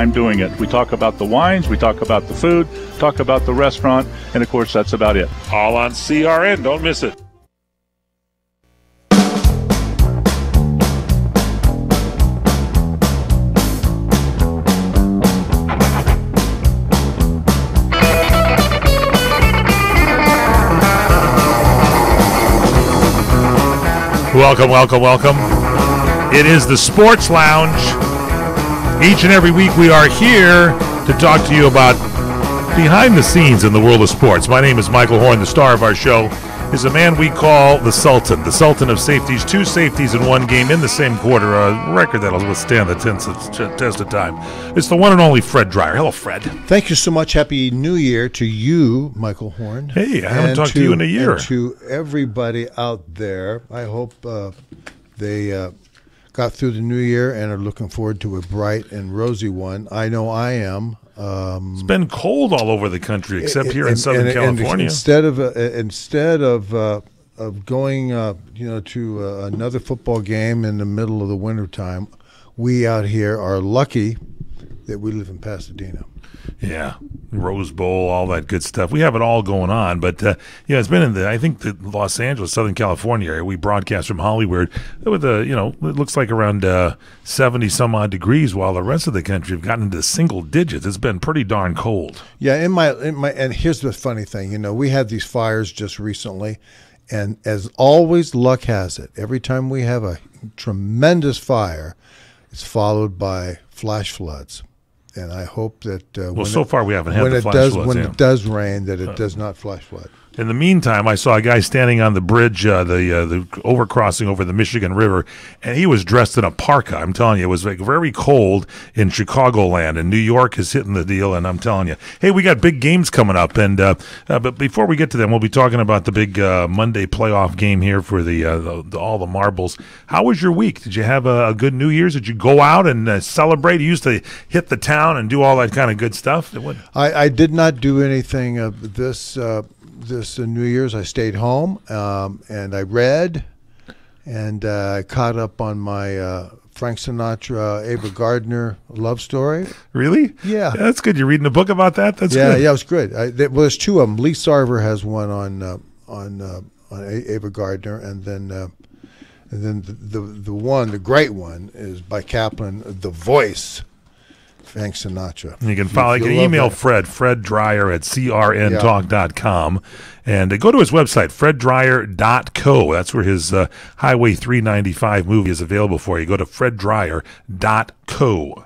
I'm doing it. We talk about the wines, we talk about the food, talk about the restaurant, and of course that's about it. All on CRN. Don't miss it. Welcome. It is the Sports Lounge. Each and every week we are here to talk to you about behind the scenes in the world of sports. My name is Michael Horn. The star of our show is a man we call the Sultan of safeties. 2 safeties in one game in the same quarter, a record that'll withstand the test of time. It's the one and only Fred Dreyer. Hello, Fred. Thank you so much. Happy New Year to you, Michael Horn. Hey, I haven't talked to you in a year. And to everybody out there, I hope they got through the new year and are looking forward to a bright and rosy one. I know I am. It's been cold all over the country, except here in Southern California. Instead of going, to another football game in the middle of the wintertime, we out here are lucky that we live in Pasadena. Yeah, Rose Bowl, all that good stuff. We have it all going on, but it's been in I think the Los Angeles, Southern California area. We broadcast from Hollywood with it looks like around 70 some odd degrees, while the rest of the country have gotten into single digits. It's been pretty darn cold. Yeah, and here's the funny thing. We had these fires just recently, and as always, luck has it. Every time we have a tremendous fire, it's followed by flash floods. And I hope that so far we haven't had the flash floods. When it does rain, that it does not flash flood. In the meantime, I saw a guy standing on the bridge, the overcrossing over the Michigan River, and he was dressed in a parka. I'm telling you, it was like very cold in Chicagoland, and New York is hitting the deal, and I'm telling you. Hey, we got big games coming up, and but before we get to them, we'll be talking about the big Monday playoff game here for all the marbles. How was your week? Did you have a good New Year's? Did you go out and celebrate? You used to hit the town and do all that kind of good stuff? I did not do anything of this New Year's. I stayed home and I read and caught up on my Frank Sinatra, Ava Gardner love story. Really? Yeah. That's good. You're reading a book about that? That's good. Yeah, it was good. There's 2 of them. Lee Sarver has one on Ava Gardner, and then the great one is by Kaplan, The Voice. Frank Sinatra. You can follow. You can email Fred Dreyer at crntalk.com, and go to his website, freddryer.co. That's where his Highway 395 movie is available for you. Go to freddryer.co,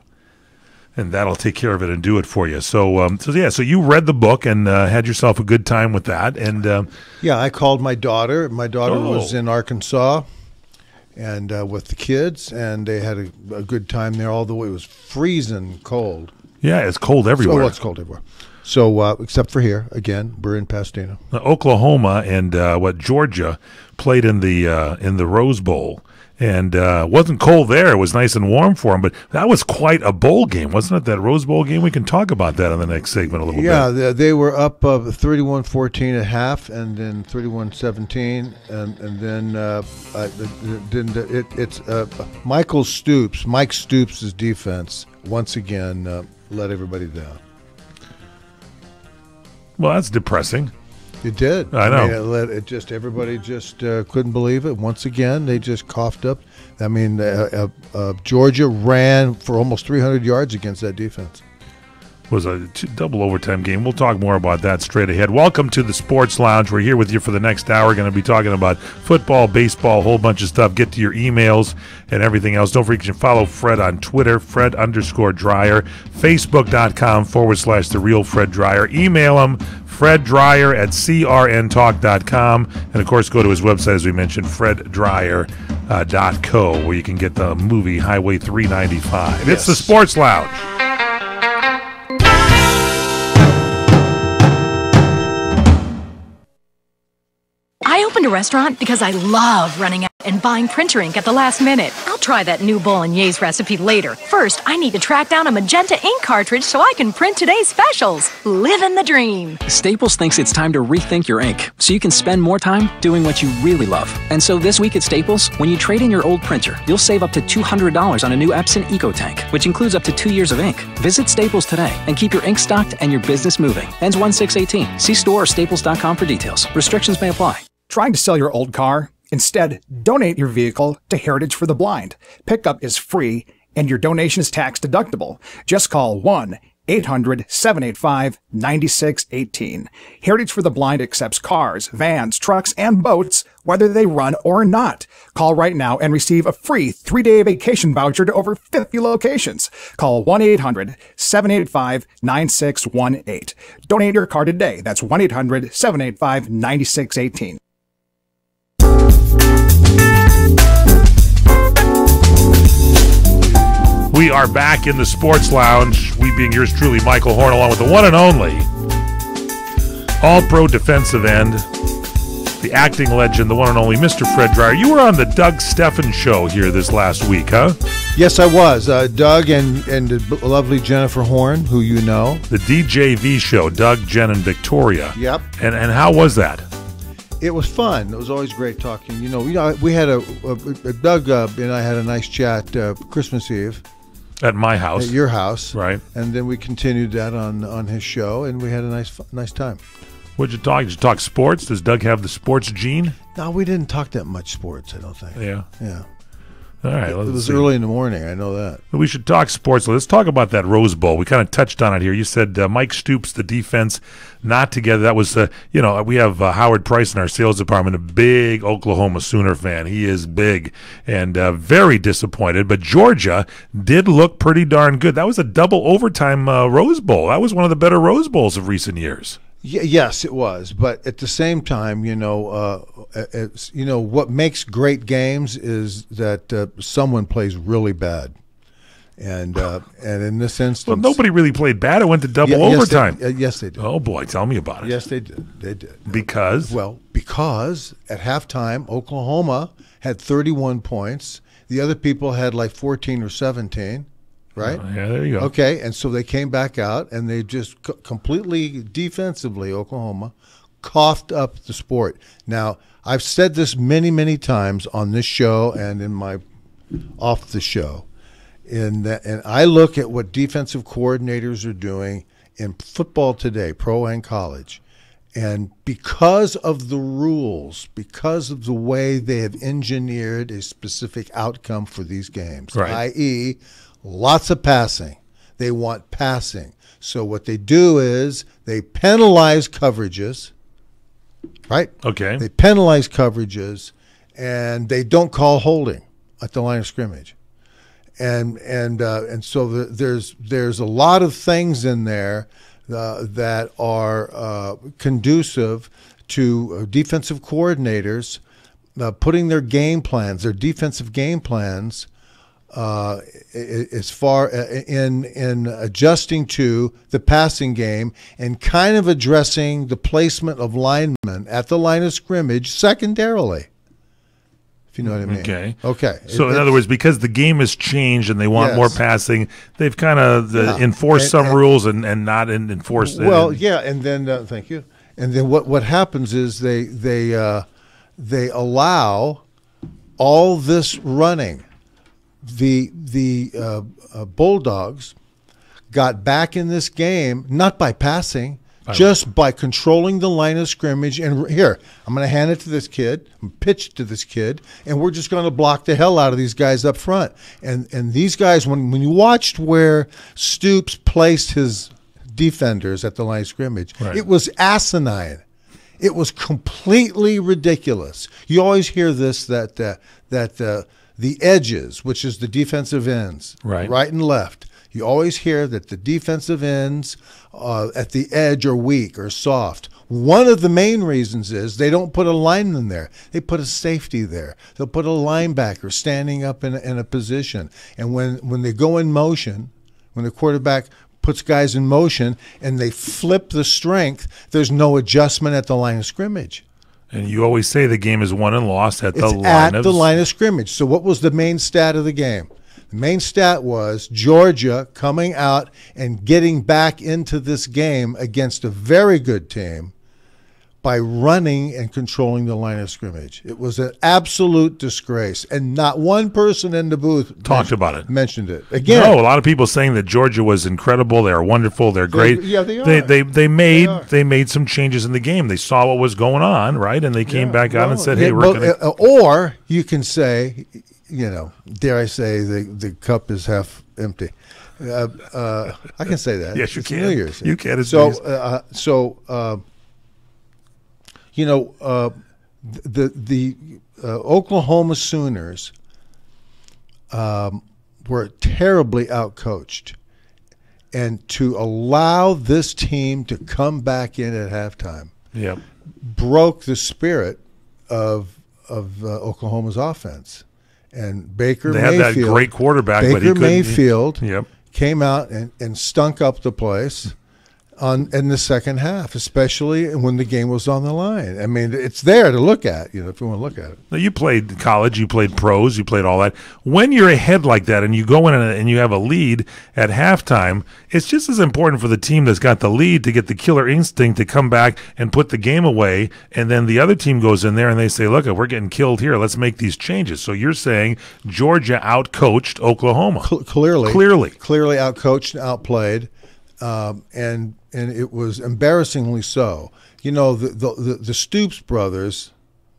and that'll take care of it and do it for you. So you read the book and had yourself a good time with that. And I called my daughter. My daughter was in Arkansas. And with the kids, and they had a good time there, although it was freezing cold. Yeah, it's cold everywhere. It's cold everywhere. So, except for here, again, we're in Pasadena. Oklahoma and Georgia played in the Rose Bowl, and wasn't cold there. It was nice and warm for them, but that was quite a bowl game, wasn't it? That Rose Bowl game. We can talk about that in the next segment a little bit. Yeah, they were up 31-14 at half, and then 31-17, and then it's Mike Stoops' defense once again let everybody down. Well, that's depressing. It did. I know. Everybody just couldn't believe it. Once again, they just coughed up. I mean, Georgia ran for almost 300 yards against that defense. It was a double overtime game. We'll talk more about that straight ahead. Welcome to the Sports Lounge. We're here with you for the next hour. We're going to be talking about football, baseball, a whole bunch of stuff. Get to your emails and everything else. Don't forget you can follow Fred on Twitter, Fred_Dreyer, Facebook.com/The Real Fred Dreyer. Email him, FredDreyer at crntalk.com. And, of course, go to his website, as we mentioned, FredDreyer.co, where you can get the movie Highway 395. Yes. It's the Sports Lounge. I opened a restaurant because I love running out and buying printer ink at the last minute. I'll try that new bolognese recipe later. First, I need to track down a magenta ink cartridge so I can print today's specials. Living the dream. Staples thinks it's time to rethink your ink so you can spend more time doing what you really love. And so this week at Staples, when you trade in your old printer, you'll save up to $200 on a new Epson EcoTank, which includes up to 2 years of ink. Visit Staples today and keep your ink stocked and your business moving. Ends 1/6/18. See store or staples.com for details. Restrictions may apply. Trying to sell your old car? Instead, donate your vehicle to Heritage for the Blind. Pickup is free and your donation is tax deductible. Just call 1-800-785-9618. Heritage for the Blind accepts cars, vans, trucks, and boats, whether they run or not. Call right now and receive a free 3-day vacation voucher to over 50 locations. Call 1-800-785-9618. Donate your car today. That's 1-800-785-9618. We are back in the Sports Lounge. We being yours truly, Michael Horn, along with the one and only All-Pro defensive end, the acting legend, the one and only Mr. Fred Dreyer. You were on the Doug Steffen show here this last week, huh? Yes, I was. Doug and the lovely Jennifer Horn, who you know. The DJV show, Doug, Jen, and Victoria. Yep. And how was that? It was fun. It was always great talking. We had Doug and I had a nice chat Christmas Eve. At my house. At your house. Right. And then we continued that on his show, and we had a nice time. What'd you talk? Did you talk sports? Does Doug have the sports gene? No, we didn't talk that much sports, I don't think. Yeah. Yeah. All right. It was early in the morning. I know that. We should talk sports. Let's talk about that Rose Bowl. We kind of touched on it here. You said Mike Stoops, the defense, not together. That was, we have Howard Price in our sales department, a big Oklahoma Sooner fan. He is big and very disappointed. But Georgia did look pretty darn good. That was a double overtime Rose Bowl. That was one of the better Rose Bowls of recent years. Yes, it was. But at the same time, what makes great games is that someone plays really bad, and in this instance, well, nobody really played bad. It went to double overtime. Yes, they did. Oh boy, tell me about it. Yes, they did. They did. Because at halftime, Oklahoma had 31 points. The other people had like 14 or 17. Right? Yeah, there you go. Okay, and so they came back out, and they just completely defensively, Oklahoma, coughed up the sport. Now, I've said this many, many times on this show and in my off the show, and I look at what defensive coordinators are doing in football today, pro and college, and because of the rules, because of the way they have engineered a specific outcome for these games, right, i.e., lots of passing. They want passing. So what they do is they penalize coverages, right? Okay. They penalize coverages, and they don't call holding at the line of scrimmage. And so there's a lot of things in there that are conducive to defensive coordinators putting their defensive game plans, as far in adjusting to the passing game and kind of addressing the placement of linemen at the line of scrimmage secondarily, if you know what I mean. Okay. So in other words, because the game has changed and they want more passing, they've kind of enforced some rules and not enforced. Well, and then thank you. And then what happens is they allow all this running. The Bulldogs got back in this game not by passing, just by controlling the line of scrimmage. And here, I'm going to hand it to this kid, pitch it to this kid, and we're just going to block the hell out of these guys up front. And these guys, when you watched where Stoops placed his defenders at the line of scrimmage, it was asinine. It was completely ridiculous. You always hear this that the edges, which is the defensive ends, right and left. You always hear that the defensive ends at the edge are weak or soft. One of the main reasons is they don't put a lineman there. They put a safety there. They'll put a linebacker standing up in a position. And when they go in motion, when the quarterback puts guys in motion and they flip the strength, there's no adjustment at the line of scrimmage. And you always say the game is won and lost at the line of scrimmage. So what was the main stat of the game? The main stat was Georgia coming out and getting back into this game against a very good team by running and controlling the line of scrimmage. It was an absolute disgrace, and not one person in the booth mentioned it. Again, no, a lot of people saying that Georgia was incredible. They are wonderful. They're great. They are. They made some changes in the game. They saw what was going on, right, and they came back out and said, "Hey, we're going to." Or you can say, dare I say, the cup is half empty. I can say that. Yes, you it's can. New Year's. You can. The Oklahoma Sooners were terribly outcoached, and to allow this team to come back in at halftime broke the spirit of Oklahoma's offense. And Baker Mayfield had that great quarterback, but he couldn't. Mayfield came out and stunk up the place in the second half, especially when the game was on the line. I mean, it's there to look at, if you want to look at it. Now, you played college, you played pros, you played all that. When you're ahead like that and you go in and you have a lead at halftime, it's just as important for the team that's got the lead to get the killer instinct to come back and put the game away, and then the other team goes in there and they say, look, we're getting killed here, let's make these changes. So you're saying Georgia outcoached Oklahoma. Clearly outcoached and outplayed. And it was embarrassingly so. The Stoops brothers,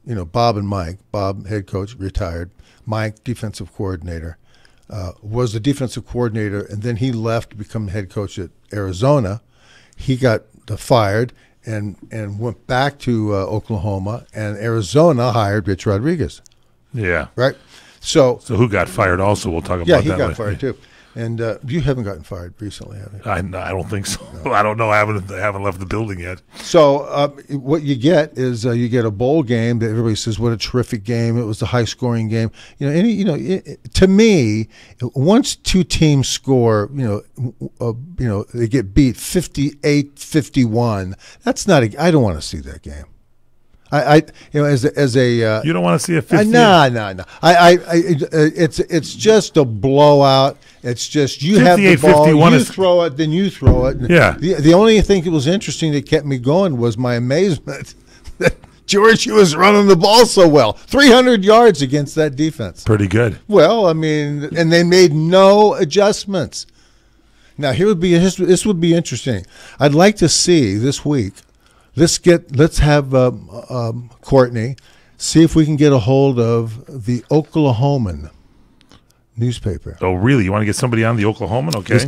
Bob and Mike. Bob, head coach, retired. Mike, defensive coordinator, was the defensive coordinator, and then he left to become head coach at Arizona. He got fired and went back to Oklahoma, and Arizona hired Rich Rodriguez. Yeah. Right? So who got fired also? We'll talk about that. Yeah, he got fired too. And you haven't gotten fired recently, have you? I don't think so. No. I don't know. I haven't left the building yet. So what you get is you get a bowl game that everybody says, "What a terrific game! It was a high-scoring game." To me, once two teams score, they get beat 58-51. That's not. I don't want to see that game. As a you don't want to see a 50. No. It's just a blowout. It's just you have the ball, you throw it, then you throw it. Yeah. The only thing that was interesting that kept me going was my amazement that Georgia was running the ball so well. 300 yards against that defense. Pretty good. Well, and they made no adjustments. Now this would be interesting. I'd like to see this week. Let's have Courtney see if we can get a hold of the Oklahoman newspaper. Oh, really? You want to get somebody on the Oklahoman? Okay.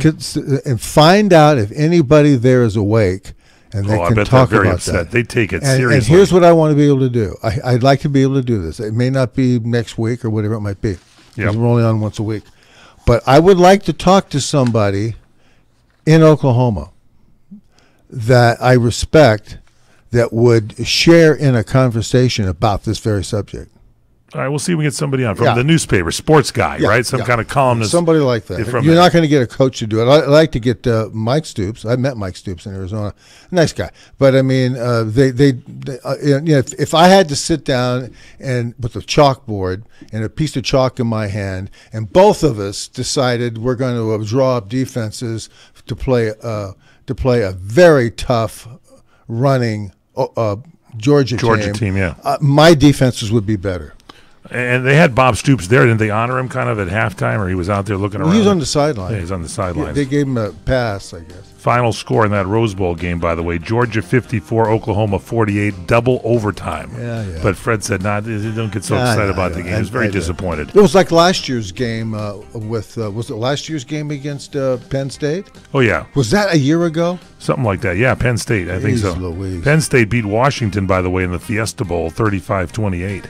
And find out if anybody there is awake, and they can talk about upset. that. They take it seriously. And here's what I want to be able to do. I'd like to be able to do this. It may not be next week or whatever it might be, because we're only on once a week. But I would like to talk to somebody in Oklahoma that I respect, that would share in a conversation about this very subject. All right, we'll see if we get somebody on from the newspaper, sports guy, right? Some kind of columnist. Somebody like that. You're not going to get a coach to do it. I like to get Mike Stoops. I met Mike Stoops in Arizona. Nice guy. But, I mean, if I had to sit down and with a chalkboard and a piece of chalk in my hand, and both of us decided we're going to draw up defenses to play a very tough running Georgia team, my defenses would be better. And they had Bob Stoops there. Didn't they honor him kind of at halftime, or he was out there looking around? He was on the sideline. Yeah, he's on the sideline. They gave him a pass, I guess. Final score in that Rose Bowl game, by the way, Georgia 54, Oklahoma 48, double overtime. Yeah. But Fred said, don't get so excited about the game. He was very disappointed. It was like last year's game was it last year's game against Penn State? Oh, yeah. Was that a year ago? Something like that. Yeah, Penn State. I think so. Louise. Penn State beat Washington, by the way, in the Fiesta Bowl, 35-28.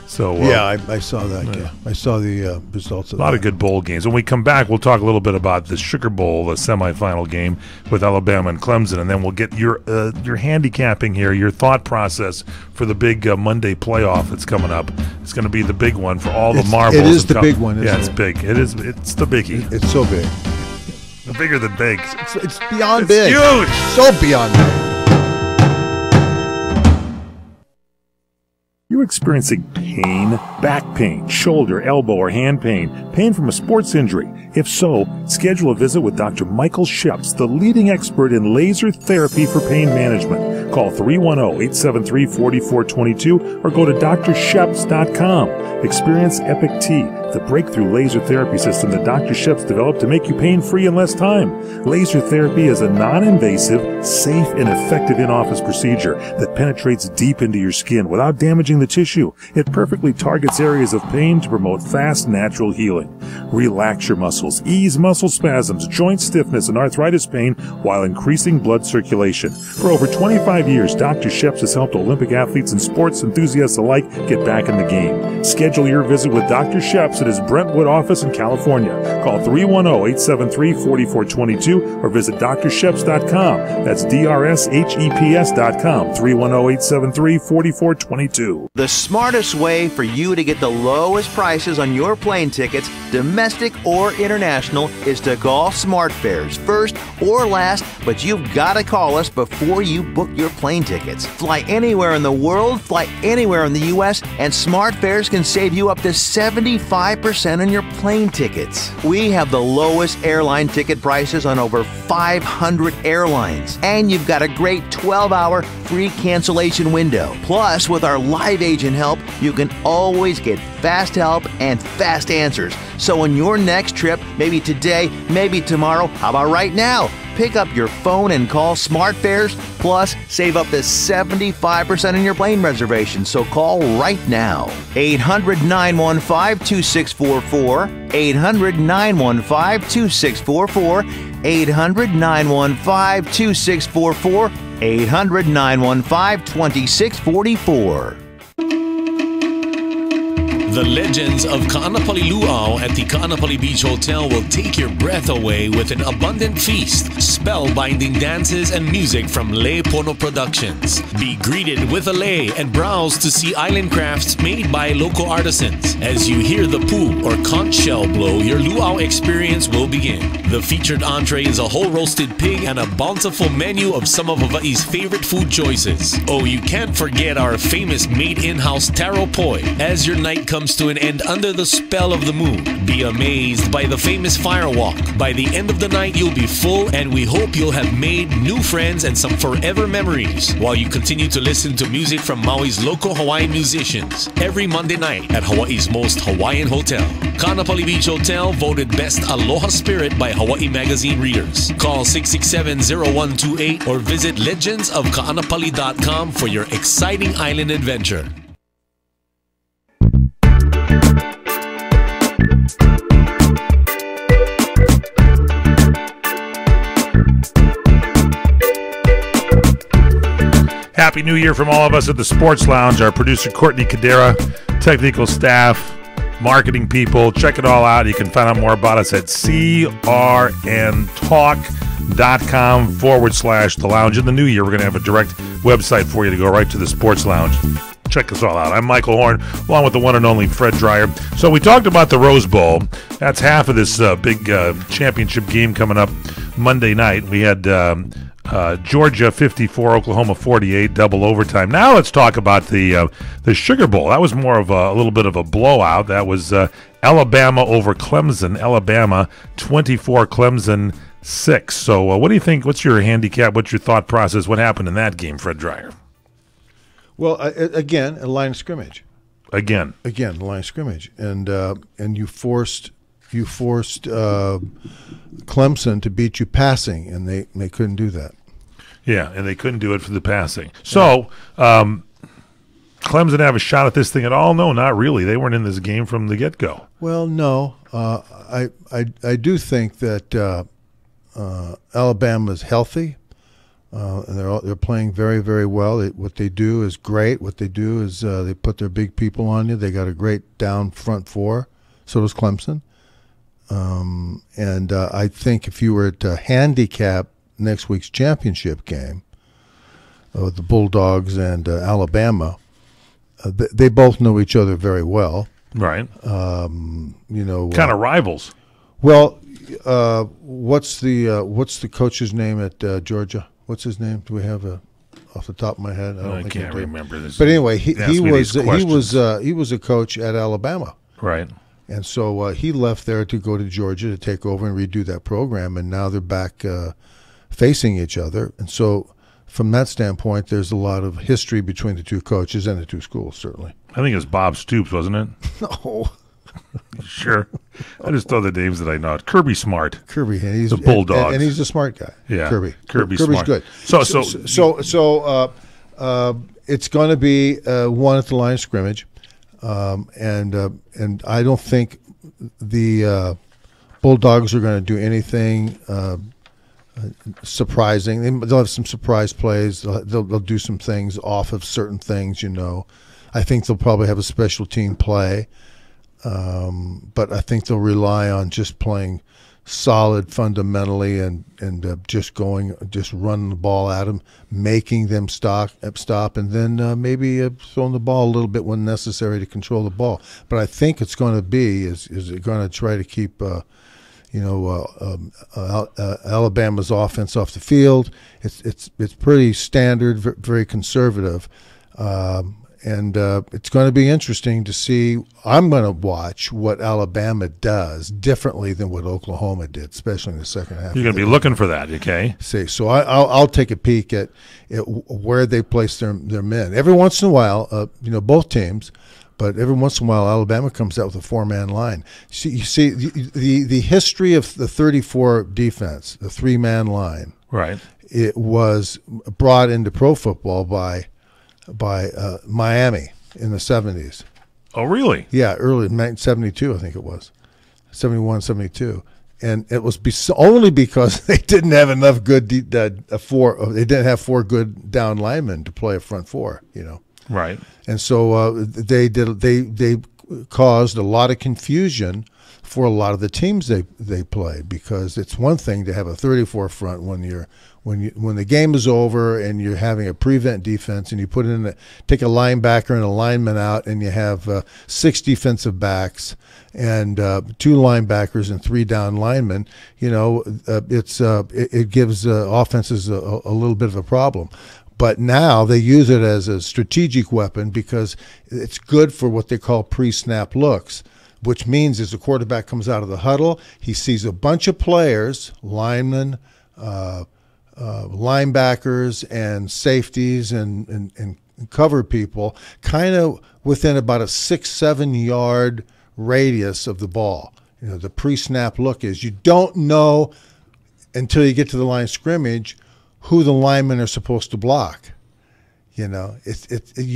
So I saw that game. I saw the results of that. A lot of good bowl games. When we come back, we'll talk a little bit about the Sugar Bowl, the semifinal game with Alabama and Clemson, and then we'll get your handicapping here, your thought process for the big Monday playoff that's coming up. It's going to be the big one for all the marbles. It is the big one, isn't it? It's big. It's the biggie. It's so big. The bigger than big. It's beyond big. Huge. So beyond big. experiencing pain? Back pain, shoulder, elbow, or hand pain? Pain from a sports injury? If so, schedule a visit with Dr. Michael Sheps, the leading expert in laser therapy for pain management. Call 310-873-4422 or go to drsheps.com. Experience Epic T, the breakthrough laser therapy system that Dr. Sheps developed to make you pain-free in less time. Laser therapy is a non-invasive, safe, and effective in-office procedure that penetrates deep into your skin without damaging the tissue. It perfectly targets areas of pain to promote fast, natural healing. Relax your muscles, ease muscle spasms, joint stiffness, and arthritis pain while increasing blood circulation. For over 25 years, Dr. Sheps has helped Olympic athletes and sports enthusiasts alike get back in the game. Schedule your visit with Dr. Sheps at his Brentwood office in California. Call 310-873-4422 or visit drsheps.com. That's DRSHEPS.com. 310-873-4422. The smartest way for you to get the lowest prices on your plane tickets, domestic or international, is to call SmartFares. First or last, but you've got to call us before you book your plane tickets. Fly anywhere in the world, fly anywhere in the U.S., and SmartFares can save you up to 75% on your plane tickets. We have the lowest airline ticket prices on over 500 airlines, and you've got a great 12-hour free cancellation window. Plus, with our live agent help, you can always get fast help and fast answers. So on your next trip, maybe today, maybe tomorrow, how about right now? Pick up your phone and call SmartFares, plus save up to 75% on your plane reservation. So call right now. 800-915-2644, 800-915-2644, 800-915-2644, 800-915-2644. The legends of Kaanapali Luau at the Kaanapali Beach Hotel will take your breath away with an abundant feast, spellbinding dances, and music from Lei Pono Productions. Be greeted with a lei and browse to see island crafts made by local artisans. As you hear the pu or conch shell blow, your luau experience will begin. The featured entree is a whole roasted pig and a bountiful menu of some of Hawaii's favorite food choices. Oh, you can't forget our famous made in-house taro poi. As your night comes to an end under the spell of the moon, be amazed by the famous fire walk. By the end of the night, you'll be full, and we hope you'll have made new friends and some forever memories while you continue to listen to music from Maui's local Hawaiian musicians every Monday night at Hawaii's most Hawaiian hotel. Kaanapali Beach Hotel, voted Best Aloha Spirit by Hawaii Magazine readers. Call 667-0128 or visit legendsofkaanapali.com for your exciting island adventure. Happy New Year from all of us at the Sports Lounge. Our producer Courtney Cadera, technical staff, marketing people. Check it all out. You can find out more about us at crntalk.com/the lounge. In the new year, we're going to have a direct website for you to go right to the Sports Lounge. Check us all out. I'm Michael Horn, along with the one and only Fred Dreyer. So we talked about the Rose Bowl. That's half of this big championship game coming up Monday night. We had Georgia 54, Oklahoma 48, double overtime. Now let's talk about the Sugar Bowl. That was more of a little bit of a blowout. That was Alabama over Clemson. Alabama 24, Clemson 6. So what do you think? What's your handicap? What's your thought process? What happened in that game, Fred Dreyer? Well, again, a line of scrimmage. Again, a line of scrimmage, and you forced Clemson to beat you passing, and they couldn't do that. Yeah, and they couldn't do it for the passing. So, Clemson have a shot at this thing at all? No, not really. They weren't in this game from the get-go. Well, no. I do think that Alabama's healthy. And they're playing very, very well. What they do is great. What they do is they put their big people on you. They got a great down front four. So does Clemson. And I think if you were to handicap next week's championship game, the Bulldogs and Alabama, they both know each other very well. Right. Kind of rivals. Well, what's the coach's name at Georgia? What's his name? Do we have a off the top of my head. I can't remember this. But anyway, he was a coach at Alabama. Right. And so he left there to go to Georgia to take over and redo that program, and now they're back facing each other. And so from that standpoint, there's a lot of history between the two coaches and the two schools, certainly. I think it was Bob Stoops, wasn't it? No. Sure. I just throw the names that I know. Kirby Smart. Kirby. And he's the Bulldogs. And he's a smart guy. Yeah. Kirby's Smart. good. So it's going to be one at the line of scrimmage. And I don't think the Bulldogs are going to do anything surprising. They'll have some surprise plays. They'll do some things off of certain things, I think they'll probably have a special team play, but I think they'll rely on just playing solid fundamentally and just running the ball at them, making them stop, and then maybe throwing the ball a little bit when necessary to control the ball. But I think it's going to be is it going to try to keep Alabama's offense off the field. It's pretty standard, very conservative. And it's going to be interesting to see. I'm going to watch what Alabama does differently than what Oklahoma did, especially in the second half. You're going to be looking for that, okay? So I'll take a peek at where they place their men. Every once in a while, both teams, but every once in a while, Alabama comes out with a four-man line. You see the history of the 34 defense, the three-man line. Right. It was brought into pro football by Miami in the 70s. Oh, really? Yeah, early 72, I think it was. 71, 72. And it was only because they didn't have enough good they didn't have four good down linemen to play a front four, Right. And so they caused a lot of confusion for a lot of the teams they play, because it's one thing to have a 34 front when the game is over and you're having a prevent defense and you take a linebacker and a lineman out and you have 6 defensive backs and 2 linebackers and 3 down linemen. It gives offenses a little bit of a problem. But now they use it as a strategic weapon because it's good for what they call pre-snap looks, which means as the quarterback comes out of the huddle, he sees a bunch of players, linemen, linebackers and safeties and cover people kind of within about a 6-7 yard radius of the ball. The pre-snap look is you don't know until you get to the line of scrimmage who the linemen are supposed to block. You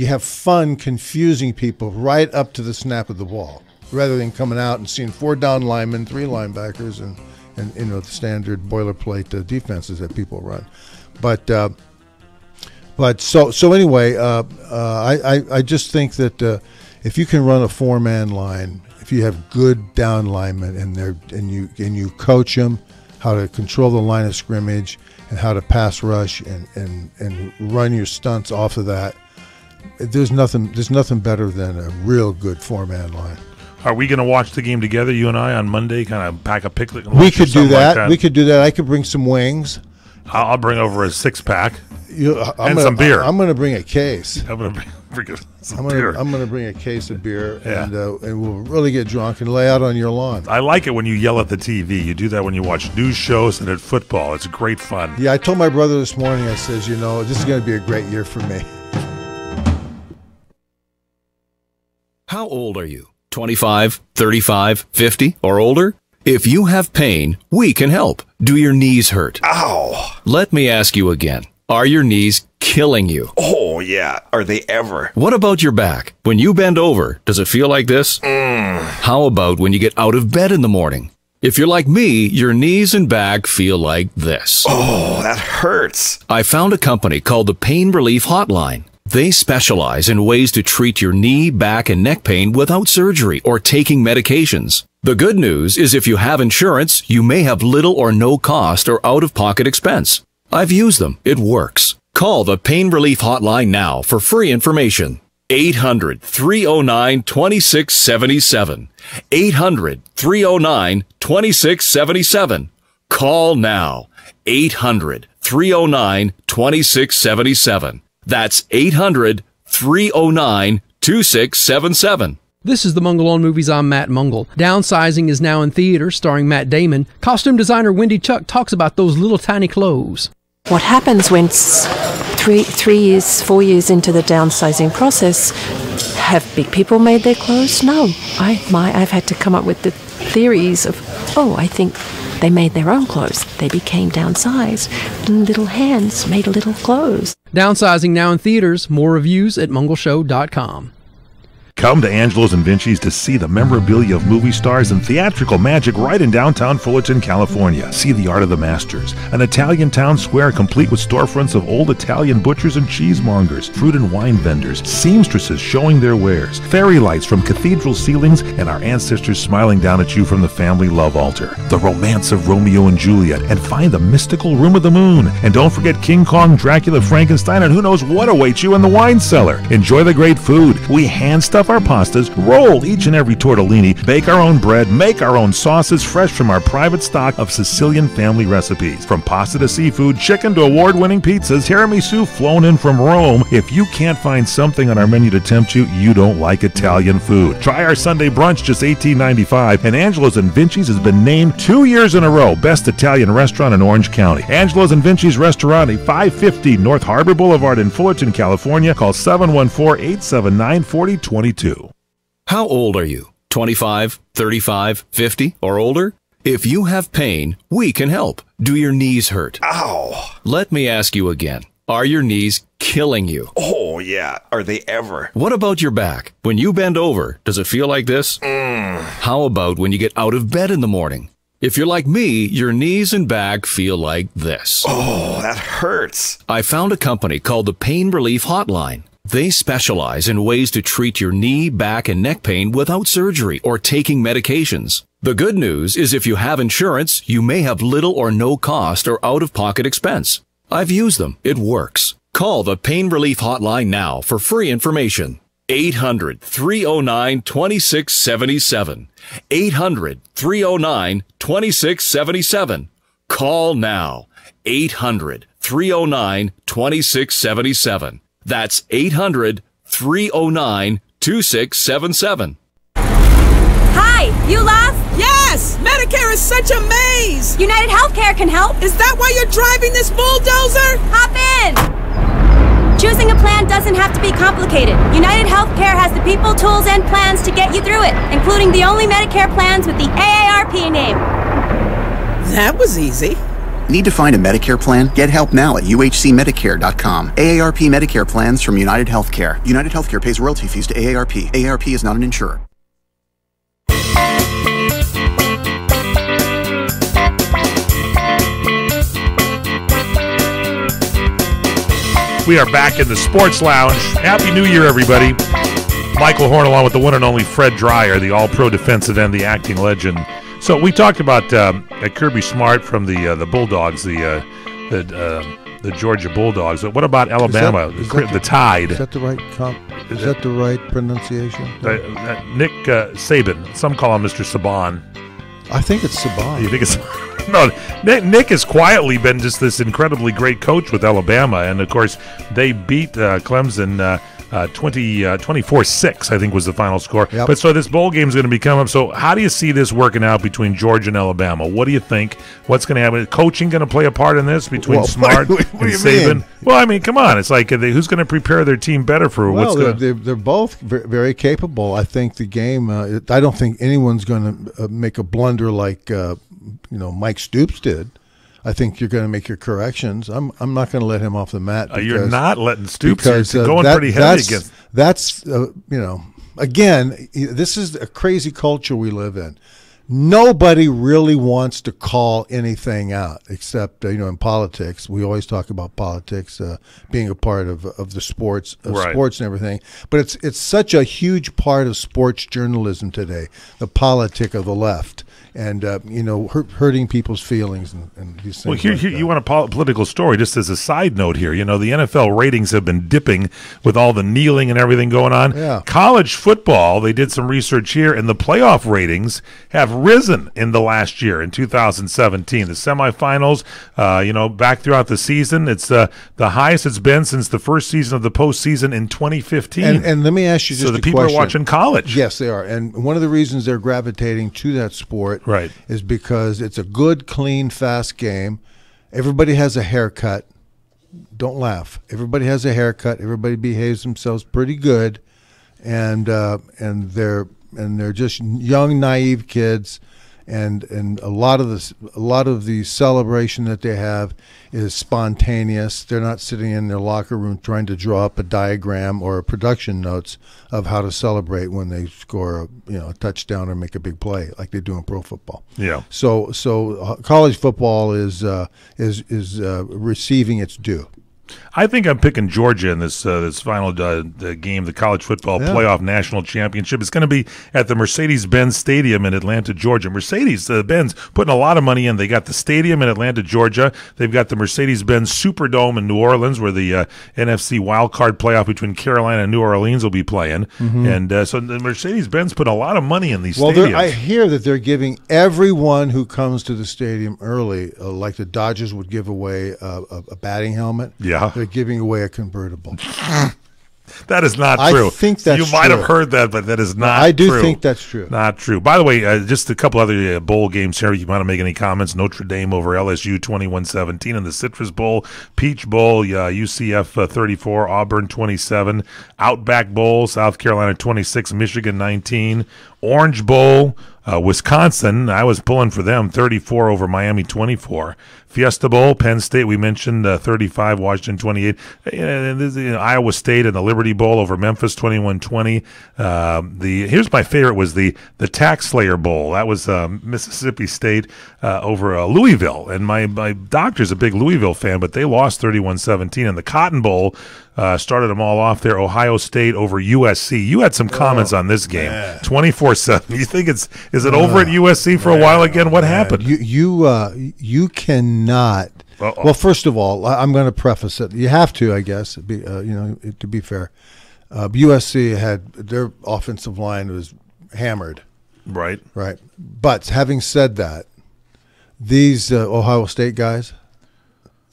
have fun confusing people right up to the snap of the ball, rather than coming out and seeing 4 down linemen, 3 linebackers, and the standard boilerplate defenses that people run. But anyway, I just think that if you can run a 4-man line, if you have good down linemen and you coach them how to control the line of scrimmage and how to pass rush and run your stunts off of that, there's nothing better than a real good 4-man line. Are we going to watch the game together, you and I, on Monday? Kind of pack a picnic? We could do that. We could do that. I could bring some wings. I'll bring over a 6-pack and some beer. I'm going to bring a case. I'm going to bring some beer. I'm going to bring a case of beer, and we'll really get drunk and lay out on your lawn. I like it when you yell at the TV. You do that when you watch news shows and at football. It's great fun. Yeah, I told my brother this morning, I says, this is going to be a great year for me. How old are you? 25, 35, 50, or older? If you have pain, we can help. Do your knees hurt? Ow! Let me ask you again. Are your knees killing you? Oh, yeah. Are they ever? What about your back? When you bend over, does it feel like this? How about when you get out of bed in the morning? If you're like me, your knees and back feel like this. Oh, that hurts. I found a company called the Pain Relief Hotline. They specialize in ways to treat your knee, back, and neck pain without surgery or taking medications. The good news is if you have insurance, you may have little or no cost or out-of-pocket expense. I've used them. It works. Call the Pain Relief Hotline now for free information. 800-309-2677. 800-309-2677. Call now. 800-309-2677. That's 800-309-2677. This is the Mungle on Movies. I'm Matt Mungle. Downsizing is now in theaters, starring Matt Damon. Costume designer Wendy Chuck talks about those little tiny clothes. What happens when 4 years into the downsizing process, have big people made their clothes? No. I've had to come up with the theories of, I think they made their own clothes. They became downsized. Little hands made little clothes. Downsizing now in theaters. More reviews at mungleshow.com. Come to Angelo's and Vinci's to see the memorabilia of movie stars and theatrical magic right in downtown Fullerton, California. See the art of the masters, an Italian town square complete with storefronts of old Italian butchers and cheesemongers, fruit and wine vendors, seamstresses showing their wares, fairy lights from cathedral ceilings, and our ancestors smiling down at you from the family love altar. The romance of Romeo and Juliet, and find the mystical Room of the Moon. And don't forget King Kong, Dracula, Frankenstein, and who knows what awaits you in the wine cellar. Enjoy the great food. We hand stuff our pastas, roll each and every tortellini, bake our own bread, make our own sauces fresh from our private stock of Sicilian family recipes. From pasta to seafood, chicken to award-winning pizzas, tiramisu flown in from Rome. If you can't find something on our menu to tempt you, you don't like Italian food. Try our Sunday brunch, just $18.95, and Angelo's and Vinci's has been named 2 years in a row Best Italian Restaurant in Orange County. Angelo's and Vinci's Restaurant at 550 North Harbor Boulevard in Fullerton, California. Call 714-879-4022. How old are you? 25, 35, 50, or older? If you have pain, we can help. Do your knees hurt? Ow. Let me ask you again. Are your knees killing you? Oh, yeah. Are they ever? What about your back? When you bend over, does it feel like this? How about when you get out of bed in the morning? If you're like me, your knees and back feel like this. Oh, that hurts. I found a company called the Pain Relief Hotline. They specialize in ways to treat your knee, back, and neck pain without surgery or taking medications. The good news is if you have insurance, you may have little or no cost or out-of-pocket expense. I've used them. It works. Call the Pain Relief Hotline now for free information. 800-309-2677. 800-309-2677. Call now. 800-309-2677. That's 800-309-2677. Hi, you lost? Yes! Medicare is such a maze! United Healthcare can help. Is that why you're driving this bulldozer? Hop in! Choosing a plan doesn't have to be complicated. United Healthcare has the people, tools, and plans to get you through it, including the only Medicare plans with the AARP name. That was easy. Need to find a Medicare plan? Get help now at uhcmedicare.com. AARP Medicare plans from United Healthcare. United Healthcare pays royalty fees to AARP. AARP is not an insurer. We are back in the Sports Lounge. Happy New Year, everybody. Michael Horn along with the one and only Fred Dreyer, the all-pro defensive end, the acting legend. So we talked about Kirby Smart from the Bulldogs, the Georgia Bulldogs. But what about Alabama, the Tide? Is that the right is that the right pronunciation? Nick Saban. Some call him Mr. Saban. I think it's Saban. You think it's no? Nick has quietly been just this incredibly great coach with Alabama, and of course they beat Clemson. 24-6, I think, was the final score. Yep. But so this bowl game is going to be coming up. So how do you see this working out between Georgia and Alabama? What do you think? What's going to happen? Coaching going to play a part in this between Smart and Saban? Mean? Well, I mean, come on. It's like who's going to prepare their team better for what's going to... They're both very capable. I think the game, I don't think anyone's going to make a blunder like Mike Stoops did. I think you're going to make your corrections. I'm not going to let him off the mat. You're not letting Stoops. You're going pretty heavy against. That's again, this is a crazy culture we live in. Nobody really wants to call anything out except in politics. We always talk about politics being a part of the sports sports and everything. But it's such a huge part of sports journalism today. The politic of the left. hurting people's feelings and these things. Well, here you want a political story, just as a side note here. The NFL ratings have been dipping with all the kneeling and everything going on. Yeah. College football, they did some research here, and the playoff ratings have risen in the last year, in 2017. The semifinals, back throughout the season, it's the highest it's been since the first season of the postseason in 2015. And let me ask you just so the a people question. are watching college. Yes, they are. And one of the reasons they're gravitating to that sport is because it's a good, clean, fast game. Everybody has a haircut. Don't laugh. Everybody has a haircut. Everybody behaves themselves pretty good, and they're just young, naive kids. And a lot of the celebration that they have is spontaneous. They're not sitting in their locker room trying to draw up a diagram or production notes of how to celebrate when they score a touchdown or make a big play like they do in pro football. Yeah. So college football is receiving its due. I think I'm picking Georgia in this final game, the college football playoff national championship. It's going to be at the Mercedes-Benz Stadium in Atlanta, Georgia. Mercedes-Benz putting a lot of money in. They got the stadium in Atlanta, Georgia. They've got the Mercedes-Benz Superdome in New Orleans, where the NFC wildcard playoff between Carolina and New Orleans will be playing. Mm-hmm. And so the Mercedes-Benz put a lot of money in these stadiums. I hear that they're giving everyone who comes to the stadium early, like the Dodgers would give away a batting helmet. Yeah. They're giving away a convertible. That is not true. I think that's You might have heard that, but that is not true. I do think that's true. Not true. By the way, just a couple other bowl games here. You want to make any comments? Notre Dame over LSU 21-17 in the Citrus Bowl. Peach Bowl, UCF 34, Auburn 27. Outback Bowl, South Carolina 26, Michigan 19. Orange Bowl, Wisconsin, I was pulling for them, 34 over Miami 24. Fiesta Bowl, Penn State, we mentioned 35, Washington 28. Iowa State and the Liberty Bowl over Memphis 21-20. Here's my favorite was the Tax Slayer Bowl. That was Mississippi State over Louisville. And my doctor's a big Louisville fan, but they lost 31-17. And the Cotton Bowl started them all off there. Ohio State over USC. You had some comments on this game. 24-7. You think is it over at USC for a while again? What happened? You cannot. Well, first of all, I'm going to preface it. You have to, I guess. To be fair, USC had their offensive line was hammered. Right. But having said that, these Ohio State guys.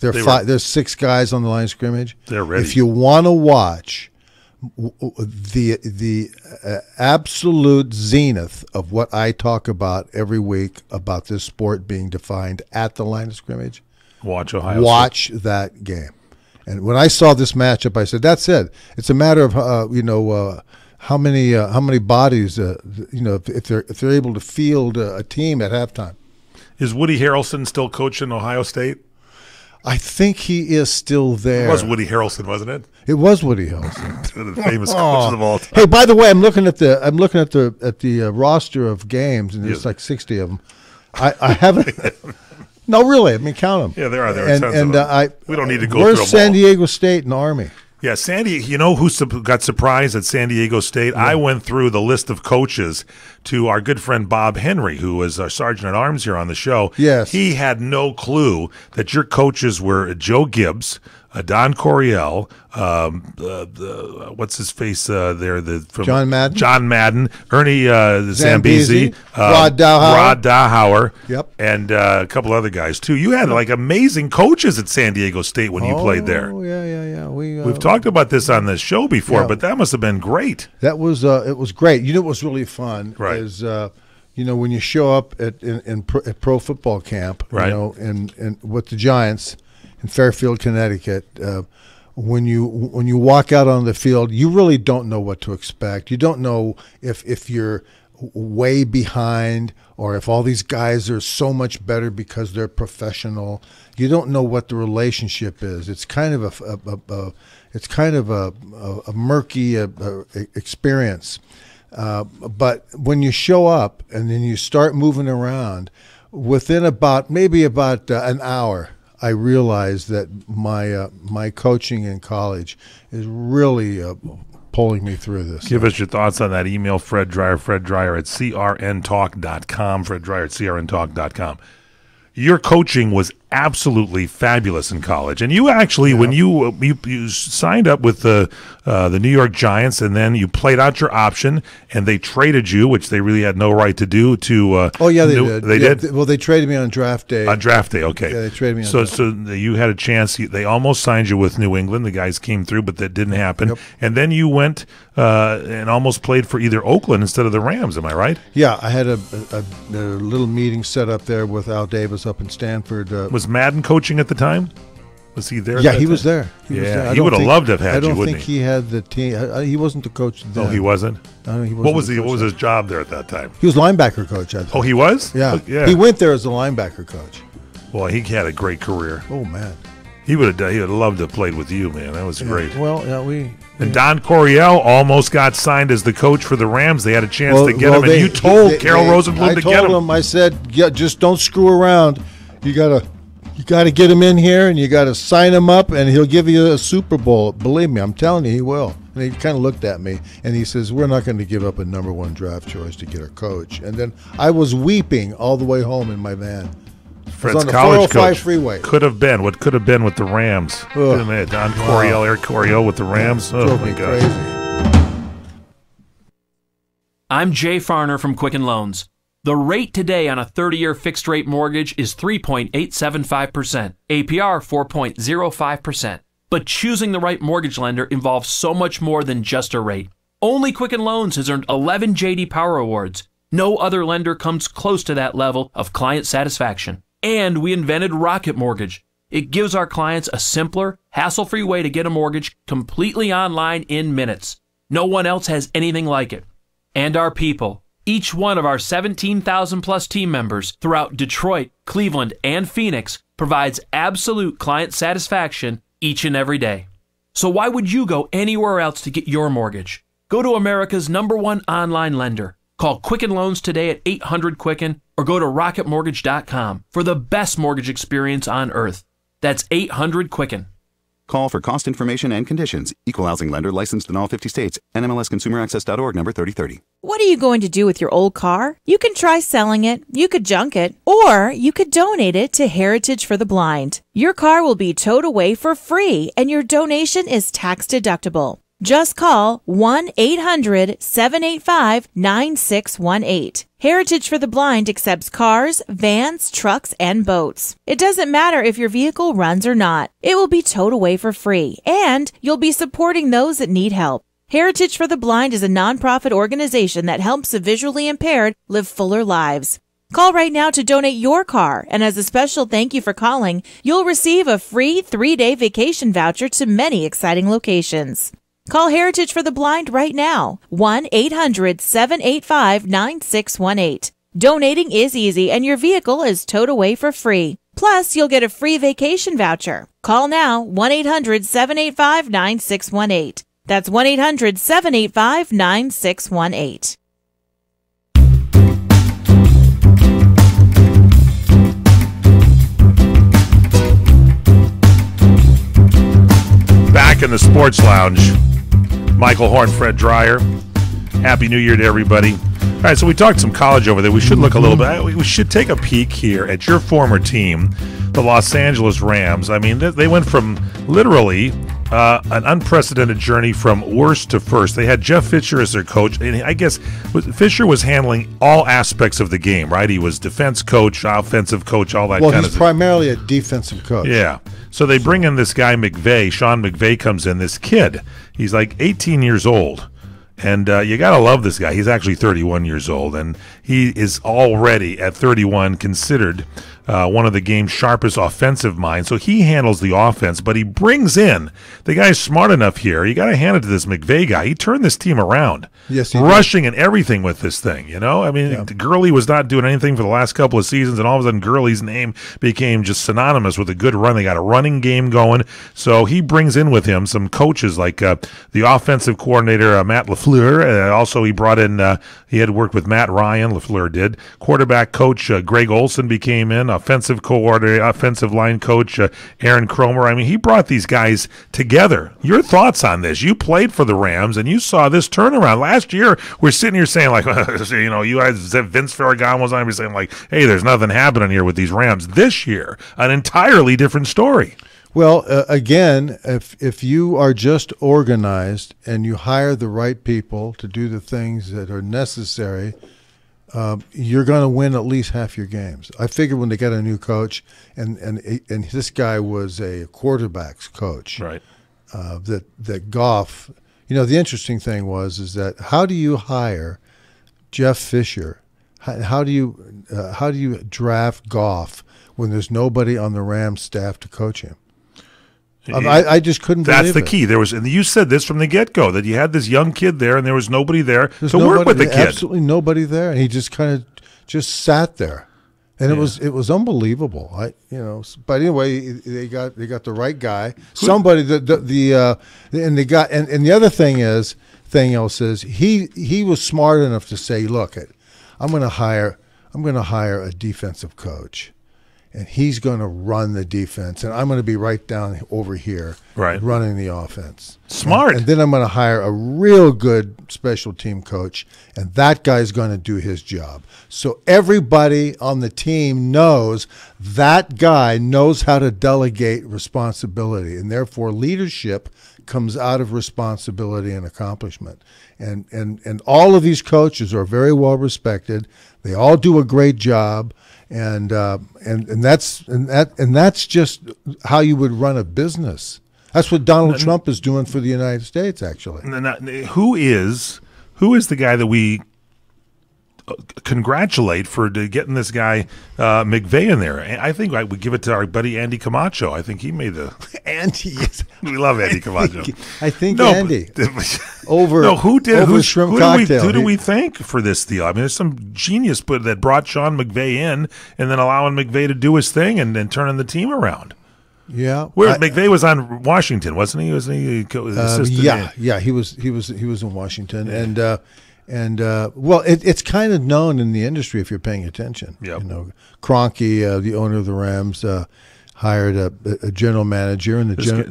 There's 6 guys on the line of scrimmage. They're ready. If you want to watch the absolute zenith of what I talk about every week about this sport being defined at the line of scrimmage, watch Ohio State. That game. And when I saw this matchup, I said, "That's it. It's a matter of how many bodies if they're able to field a team at halftime." Is Woody Harrelson still coaching Ohio State? I think he is still there. It was Woody Harrelson, wasn't it? It was Woody Harrelson. One of the famous coaches of all time. Hey, by the way, I'm looking at the roster of games, and there's like 60 of them. I haven't. No, really. I mean, count them. Yeah, there are tons of them. We don't need to go through them all. Where's San Diego State and Army? Yeah, you know who got surprised at San Diego State? Yeah. I went through the list of coaches to our good friend Bob Henry, who was our sergeant at arms here on the show. Yes. He had no clue that your coaches were Joe Gibbs, Don Coryell, what's his face there? From John Madden. John Madden, Ernie Zambezi, Rod Dowhauer. Yep. And a couple other guys, too. You had like amazing coaches at San Diego State when you played there. Oh, yeah. We've talked about this on the show before, but that must have been great. That was it was great. You know what was really fun is when you show up at pro football camp, and with the Giants in Fairfield, Connecticut, when you walk out on the field, you really don't know what to expect. You don't know if you're way behind or if all these guys are so much better because they're professional. You don't know what the relationship is. It's kind of a murky experience. But when you show up and then you start moving around, within about an hour, I realized that my coaching in college is really pulling me through this. Give us your thoughts on that. Email Fred Dryer at crntalk.com, Fred Dryer at crntalk.com. Your coaching was absolutely fabulous in college, and you actually, when you signed up with the New York Giants, and then you played out your option, and they traded you, which they really had no right to do. To they did. They did. Well, they traded me on draft day. On draft day, okay. Yeah, they traded me. So you had a chance. They almost signed you with New England. The guys came through, but that didn't happen. Yep. And then you went and almost played for either Oakland instead of the Rams. Am I right? Yeah, I had a little meeting set up there with Al Davis up in Stanford. Was Madden coaching at the time? Was he there? Yeah, he was there. He would have loved to have had you, wouldn't he? I don't think he had the team. He wasn't the coach then. Oh, he wasn't? No, he wasn't. What was his job there at that time? He was linebacker coach. I think. Oh, he was? Yeah. Oh, yeah. He went there as a linebacker coach. Well, he had a great career. Oh, man. He would have loved to have played with you, man. That was great. Well, yeah, and Don Coryell almost got signed as the coach for the Rams. They had a chance to get him, and you told Carroll Rosenblum to get him. I told him, I said, just don't screw around. You gotta get him in here, and you gotta sign him up, and he'll give you a Super Bowl. Believe me, I'm telling you, he will. And he kind of looked at me, and he says, we're not going to give up a number one draft choice to get our coach. And then I was weeping all the way home in my van. Fred's on the college 405 coach freeway. could have been with the Rams. Don Coryell, Eric Coryell with the Rams. Oh, drove my me God. crazy. I'm Jay Farner from Quicken Loans. The rate today on a 30-year fixed-rate mortgage is 3.875%, APR 4.05%. But choosing the right mortgage lender involves so much more than just a rate. Only Quicken Loans has earned 11 J.D. Power Awards. No other lender comes close to that level of client satisfaction. And we invented Rocket Mortgage. It gives our clients a simpler, hassle-free way to get a mortgage completely online in minutes. No one else has anything like it. And our people. Each one of our 17,000-plus team members throughout Detroit, Cleveland, and Phoenix provides absolute client satisfaction each and every day. So why would you go anywhere else to get your mortgage? Go to America's #1 online lender. Call Quicken Loans today at 800-QUICKEN or go to rocketmortgage.com for the best mortgage experience on earth. That's 800-QUICKEN. Call for cost information and conditions. Equal housing lender licensed in all 50 states. NMLSConsumerAccess.org number 3030. What are you going to do with your old car? You can try selling it, you could junk it, or you could donate it to Heritage for the Blind. Your car will be towed away for free, and your donation is tax deductible. Just call 1-800-785-9618. Heritage for the Blind accepts cars, vans, trucks, and boats. It doesn't matter if your vehicle runs or not. It will be towed away for free, and you'll be supporting those that need help. Heritage for the Blind is a nonprofit organization that helps the visually impaired live fuller lives. Call right now to donate your car, and as a special thank you for calling, you'll receive a free 3-day vacation voucher to many exciting locations. Call Heritage for the Blind right now, 1-800-785-9618. Donating is easy, and your vehicle is towed away for free. Plus, you'll get a free vacation voucher. Call now, 1-800-785-9618. That's 1-800-785-9618. Back in the Sports Lounge, Michael Horn, Fred Dryer. Happy New Year to everybody. All right, so we talked some college over there. We should look a little bit. We should take a peek here at your former team, the Los Angeles Rams. I mean, they went from literally an unprecedented journey from worst to first. They had Jeff Fisher as their coach, and I guess Fisher was handling all aspects of the game, right? He was defense coach, offensive coach, all that kind of stuff. Well, he's primarily a defensive coach. Yeah. So they bring in this guy, McVay. Sean McVay comes in, this kid. He's like 18 years old. And you got to love this guy. He's actually 31 years old, and he is already, at 31, considered one of the game's sharpest offensive minds. So he handles the offense, but he brings in, the guy's smart enough here. You got to hand it to this McVay guy. He turned this team around. Yes, he rushing and everything with this thing, you know? I mean, Gurley was not doing anything for the last couple of seasons, and all of a sudden Gurley's name became just synonymous with a good run. They got a running game going. So he brings in with him some coaches like the offensive coordinator, Matt LaFleur. Also, he brought in, he had worked with Matt Ryan, LaFleur did. Quarterback coach Greg Olson became in, offensive coordinator, offensive line coach Aaron Cromer. I mean, he brought these guys together. Your thoughts on this? You played for the Rams, and you saw this turnaround. Last year, we're sitting here saying, like, you guys, Vince Ferragamo was on here saying, like, hey, there's nothing happening here with these Rams. This year, an entirely different story. Well, again, if you are just organized and you hire the right people to do the things that are necessary, you're going to win at least half your games. I figured when they got a new coach, and this guy was a quarterbacks coach, right? That Goff. You know, the interesting thing is that how do you hire Jeff Fisher? How do you draft Goff when there's nobody on the Rams staff to coach him? I just couldn't believe it. That's the key. There was, and you said this from the get-go, that you had this young kid there, and there was nobody there to work with the kid. Absolutely nobody there, and he just kind of just sat there, and it was unbelievable. But anyway, they got the right guy, somebody and the other thing else is he was smart enough to say, look, I'm going to hire a defensive coach. And he's going to run the defense, and I'm going to be right down over here running the offense. Smart. And then I'm going to hire a real good special team coach, and that guy's going to do his job. So everybody on the team knows that guy knows how to delegate responsibility, and therefore leadership comes out of responsibility and accomplishment. And all of these coaches are very well respected. They all do a great job. And that's just how you would run a business. That's what Donald Trump is doing for the United States, actually. Who is the guy that we congratulate for getting this guy McVay in there? I think I would give it to our buddy Andy Camacho. I think he made the Andy. We love Andy Camacho. I think Andy who shrimp cocktail. Who do we thank for this deal? I mean, there's some genius that brought Sean McVay in and then allowing McVay to do his thing and then turning the team around. Yeah, McVay was on Washington, wasn't he? Wasn't he? Yeah, he was in Washington, well, it's kind of known in the industry if you're paying attention. Yep. Kroenke, the owner of the Rams, hired a general manager, and the general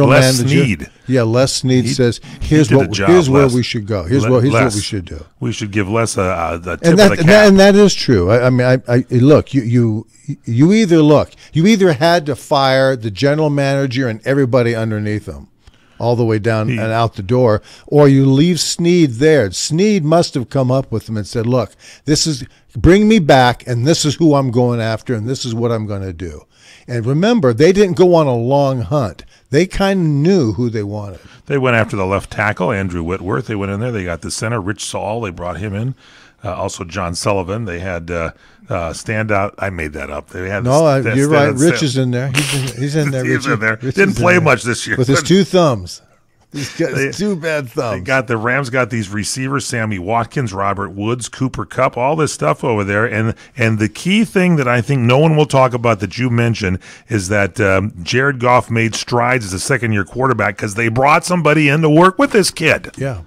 Les manager, Snead. Yeah, Les Snead says, "Here's where we should go. Here's what we should do. We should give Les a tip of the cap." And that is true. I mean, look, you either had to fire the general manager and everybody underneath him, all the way down and out the door, or you leave Snead there. Snead must have come up with them and said, look, bring me back, and this is who I'm going after, and this is what I'm going to do. And remember, they didn't go on a long hunt. They kind of knew who they wanted. They went after the left tackle, Andrew Whitworth. They went in there. They got the center, Rich Saul. They brought him in. Also John Sullivan. They had standout. I made that up. They had you're right. Rich is in there. He's in there. He's in there. Didn't play much this year with his two thumbs. He's got his two bad thumbs. The Rams got these receivers: Sammy Watkins, Robert Woods, Cooper Kupp, all this stuff over there. And the key thing that I think no one will talk about that you mentioned is that Jared Goff made strides as a second-year quarterback because they brought somebody in to work with this kid. Yeah.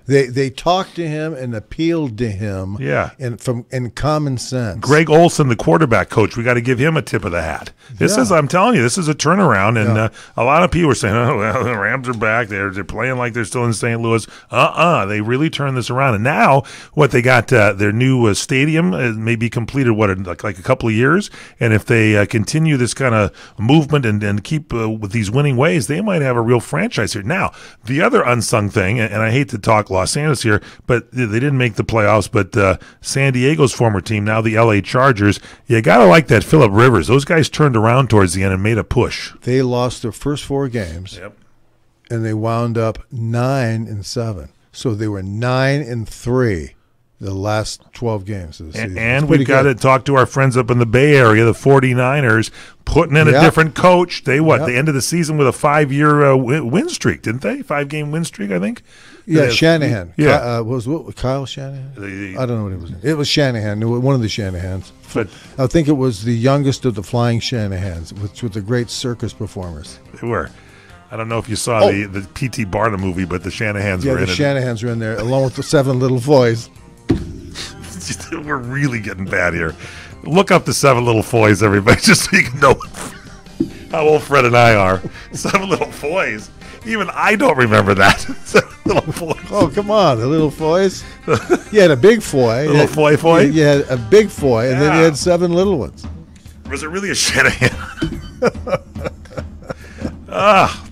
They talked to him and appealed to him. Yeah, and common sense. Greg Olson, the quarterback coach, we got to give him a tip of the hat. I'm telling you, this is a turnaround, and a lot of people are saying, "Oh, well, the Rams are back. They're playing like they're still in St. Louis." They really turned this around, and now what they got their new stadium may be completed like a couple of years, and if they continue this kind of movement and keep with these winning ways, they might have a real franchise here. Now, the other unsung thing, and I hate to talk Los Angeles here, but they didn't make the playoffs. But San Diego's former team, now the LA Chargers, you got to like that Phillip Rivers. Those guys turned around towards the end and made a push. They lost their first 4 games, and they wound up 9-7. So they were 9-3 the last 12 games of the season. And we've got to talk to our friends up in the Bay Area, the 49ers, putting in a different coach. They ended the season with a 5-year win streak, didn't they? 5-game win streak, I think. Yeah, Shanahan. Yeah. Was Kyle Shanahan? I don't know what it was. It was Shanahan, one of the Shanahans. But I think it was the youngest of the Flying Shanahans, with the great circus performers. They were. I don't know if you saw the P.T. Barnum movie, but the Shanahans were in it. Yeah, the Shanahans were in there, along with the 7 little boys. We're really getting bad here. Look up the 7 Little Foys, everybody, just so you can know how old Fred and I are. 7 Little Foys. Even I don't remember that. 7 Little Foys. Oh, come on, the Little Foys. You had a big foy. Little foy? You had a big foy, and then you had 7 little ones. Was it really a Shanahan?